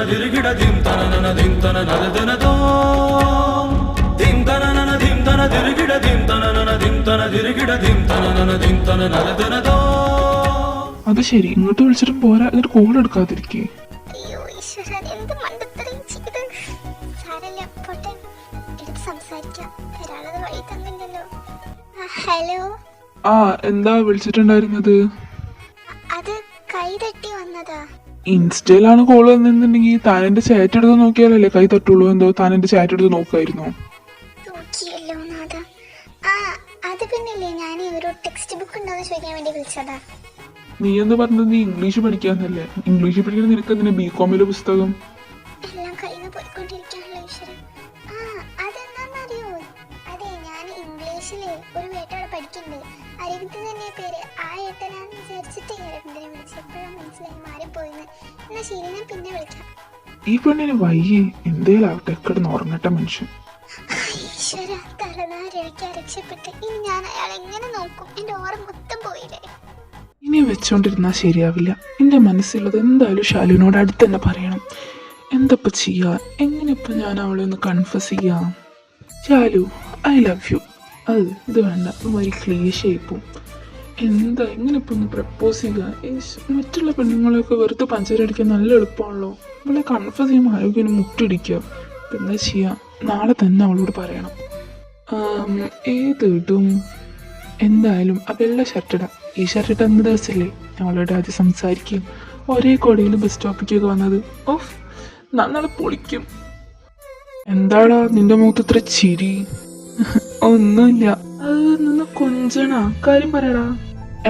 ദിരികിട ദിം തനനന ദിം തനനദനദോ ദിം തനനന ദിം തന ദിരികിട ദിം തനനന ദിം തന ദിരികിട ദിം തനനന ദിം തനനദനദോ. അത് ശരി, ഇങ്ങോട്ട് വിളിച്ചിട്ടും പോരാ, എന്നിട്ട് കോൾ എടുക്കാതിരിക്കേ. ഹലോ. ആ, എന്താ വിളിച്ചിട്ടുണ്ടായിരുന്നത്? അത് കൈ തട്ടി വന്നതാ. ഇൻസ്റ്റയിലാണ് കോൾ വന്നിട്ടുണ്ടെങ്കിൽ താൻ എന്റെ ചാറ്റ് എടുത്ത് നോക്കിയാലല്ലേ കൈ തട്ടുള്ളൂ. എന്തോ താൻ എന്റെ ചാറ്റ് എടുത്ത് നോക്കായിരുന്നോ? നോക്കിയല്ലോ നാഥ. ആ, അത് പിന്നില്ലേ, ഞാൻ ഒരു ടെക്സ്റ്റ് ബുക്ക് ഉണ്ടോന്ന് ചോദിക്കാൻ വേണ്ടി വിളിച്ചതാ. നീ എന്ന് പറഞ്ഞത് നീ ഇംഗ്ലീഷ് പഠിക്കാന്നല്ലേ? ഇംഗ്ലീഷ് പഠിക്കുന്ന നിനക്ക് എന്തിനാ ബികോമിലെ പുസ്തകം? എല്ലാം കയ്യിൽ പോയിക്കൊണ്ടിരിക്കാനുള്ള ഈശ്വരൻ. ആ, അതെന്താന്നറിയോ? അതെ, ഞാൻ ഇംഗ്ലീഷില് ഒരു ഏട്ടോടെ പഠിക്കുന്നുണ്ട്. അരവിന്ദ് തന്നെ പേര്. ആ ഏട്ടനാന്ന് വിചാരിച്ചിട്ട് അരവിന്ദിനെ വിളിച്ചപ്പോഴും മനസ്സിലായി മാറിപ്പോയിന്ന്. എന്നാ ശരി, ഞാൻ പിന്നെ വിളിക്കാം. ഈ പെണ്ണിന് വയ്യേ, എന്തേലും ആവട്ടെ, കിടന്ന് ഉറങ്ങട്ടെ മനുഷ്യൻ. ഈശ്വര, തലനാരിഴയ്ക്കാ രക്ഷപ്പെട്ട്. ഇനി ഞാൻ അയാളെ എങ്ങനെ നോക്കും? എന്റെ ഓർമ്മ മൊത്തം പോയില്ലേ. ഇനി വെച്ചോണ്ടിരുന്നാ ശരിയാവില്ല. എന്റെ മനസ്സിലുള്ളത് എന്തായാലും ഷാലുവിനോട് അടുത്ത് തന്നെ പറയണം. എന്തപ്പോ ചെയ്യാ? എങ്ങനെ ഇപ്പൊ ഞാൻ അവളെ ഒന്ന് കൺഫസ് ചെയ്യാം? Shalu, I love you. ഇത് വേണ്ട, വരി ക്ലീശയായിപ്പോ. എന്താ ഇങ്ങനെ ഇപ്പൊ ഒന്ന് പ്രപ്പോസ് ചെയ്യുക? മറ്റുള്ള പെണ്ണുങ്ങളെയൊക്കെ വെറുതെ പഞ്ചരടിക്കാൻ നല്ല എളുപ്പമാണല്ലോ. അവളെ കൺഫസ് ചെയ്യുമ്പോൾ ആരോഗ്യം മുട്ടിടിക്കുക. എന്താ ചെയ്യാ? നാളെ തന്നെ അവളോട് പറയണം. ഏത് ഇടും? എന്തായാലും ആ വെള്ള ഷർട്ടിടാം. ഈ ഷർട്ടിട്ട് അന്ന് ദിവസമല്ലേ ഞങ്ങളോട് ആദ്യം സംസാരിക്കും, ഒരേ കോടയിൽ ബസ് സ്റ്റോപ്പിലേക്ക് വന്നത്. ഓഫ്, നാളെ പൊളിക്കും. എന്താടാ നിന്റെ മുഖത്ത് ഇത്ര ചിരി? ഒന്നുമില്ല. അത് നിന്ന് കൊഞ്ചണാ, കാര്യം പറയടാ.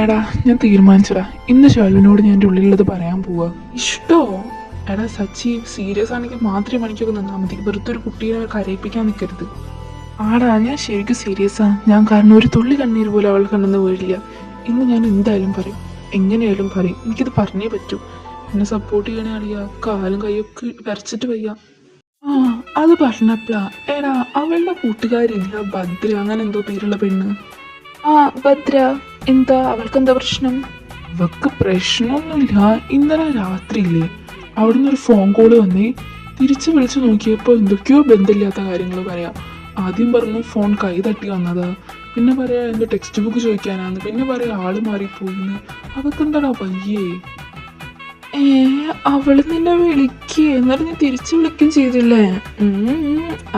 എടാ, ഞാൻ തീരുമാനിച്ചടാ, ഇന്ന് ഷാലുവിനോട് ഞാൻ എൻ്റെ ഉള്ളിലുള്ളത് പറയാൻ പോവാ. ഇഷ്ടോ? എടാ സച്ചി, സീരിയസ് ആണെങ്കിൽ മാത്രമേ പണിക്കൊക്കെ നിന്നാൽ മതി. വെറുതെ ഒരു കുട്ടീനെ കരയിപ്പിക്കാൻ നിൽക്കരുത്. ആടാ, ഞാൻ ശരിക്കും സീരിയസാ. ഞാൻ കാരണം ഒരു തുള്ളി കണ്ണീര് പോലും അവൾ കണ്ടെന്ന് വീഴില്ല. ഇന്ന് ഞാൻ എന്തായാലും പറയും, എങ്ങനെയായാലും പറയും. എനിക്കിത് പറഞ്ഞേ പറ്റൂ. എന്നെ സപ്പോർട്ട് ചെയ്യണേ അറിയാ. കാലും കൈയൊക്കെ വരച്ചിട്ട് വയ്യ. ആ, അത് പറഞ്ഞപ്പോഴാ, എടാ അവളുടെ കൂട്ടുകാരില്ല ഭദ്ര, അങ്ങനെ എന്തോ പേരുള്ള പെണ്ണ്. ആ, ഭദ്ര. എന്താ അവൾക്കെന്താ പ്രശ്നം? അവൾക്ക് പ്രശ്നമൊന്നുമില്ല. ഇന്നലെ രാത്രിയില്ലേ അവിടുന്ന് ഒരു ഫോൺ കോള് വന്നേ. തിരിച്ചു വിളിച്ചു നോക്കിയപ്പോൾ എന്തൊക്കെയോ ബന്ധമില്ലാത്ത കാര്യങ്ങൾ പറയാം. ആദ്യം പറഞ്ഞു ഫോൺ കൈ തട്ടി വന്നതാ, പിന്നെ പറയാ എൻ്റെ ടെക്സ്റ്റ് ബുക്ക് ചോദിക്കാനാന്ന്, പിന്നെ പറയാ ആള് മാറിപ്പോയിന്ന്. അവക്കെന്താടാ പയ്യേ? അവള് നിന്നെ വിളിക്കേ, എന്നിട്ട് നീ തിരിച്ചു വിളിക്കുകയും ചെയ്തില്ലേ?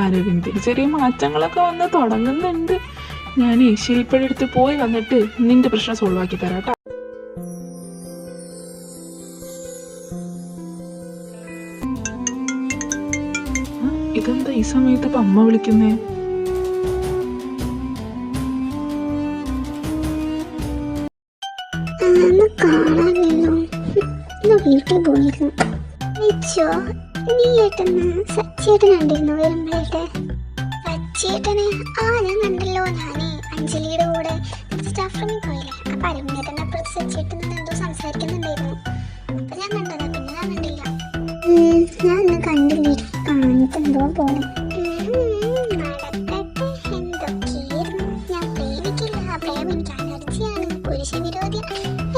അരവിന്ദിന് ചെറിയ മാറ്റങ്ങളൊക്കെ വന്ന് തുടങ്ങുന്നുണ്ട്. ഞാൻ ശില്പടുത്ത് പോയി വന്നിട്ട് നിന്റെ പ്രശ്നം സോൾവ് ആക്കി തരാട്ടാ. ഇതെന്താ ഈ സമയത്ത് ഇപ്പൊ അമ്മ വിളിക്കുന്നേ? വീട്ടിൽ പോയിരുന്നു. നീ ഏട്ടന് സച്ചേട്ടൻ കണ്ടിരുന്നു വരുമ്പോഴേട്ടെ? സച്ചേട്ടനെ ഞാൻ കണ്ടല്ലോ. ഞാനേ അഞ്ജലിയുടെ കൂടെ സ്റ്റാഫ് റൂമിൽ പോയില്ലേ, അപ്പൊ അരവിന്ദേട്ടൻ്റെ അപ്പുറത്ത് സച്ചേട്ടൻ എന്തോ സംസാരിക്കുന്നുണ്ടായിരുന്നു. അപ്പൊ ഞാൻ കണ്ടതാ, പിന്നെ ഞാൻ കണ്ടില്ല. ഞാൻ ഇന്ന് കണ്ടില്ല, കാണിട്ടെന്തോ പോലെ. എന്തൊക്കെയായിരുന്നു. ഞാൻ പ്രേമിക്കില്ല, പ്രേമം എനിക്ക് അലർജിയാണ്, പുരുഷ വിരോധി,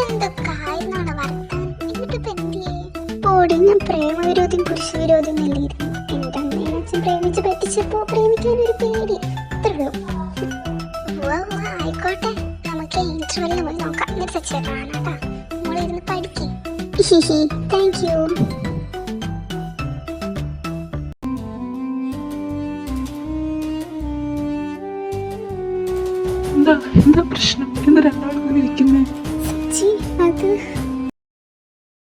എന്തൊക്കെ ആയിരുന്നാണ് വർത്താൻ. എന്നിട്ടിപ്പോ എന്തിയേ? ഓടിഞ്ഞ പ്രേമവിരോധിയും പുരുഷ വിരോധിയും നല്ലായിരുന്നു. എന്റെ അമ്മയും അച്ഛൻ പ്രേമിച്ച് പറ്റിച്ചപ്പോ പ്രേമിക്കാനൊരു പേടി, അത്രയുള്ളൂ. ആയിക്കോട്ടെ, നമുക്ക് ഇന്റർവെല്ലിന് പോയി നോക്കാം. എന്നിട്ട് സച്ചേട്ടാ കേട്ടാ, മോളിരുന്ന് പഠിക്കേ. Thank you. എന്താ പ്രശ്നം? എന്താ രണ്ടാളും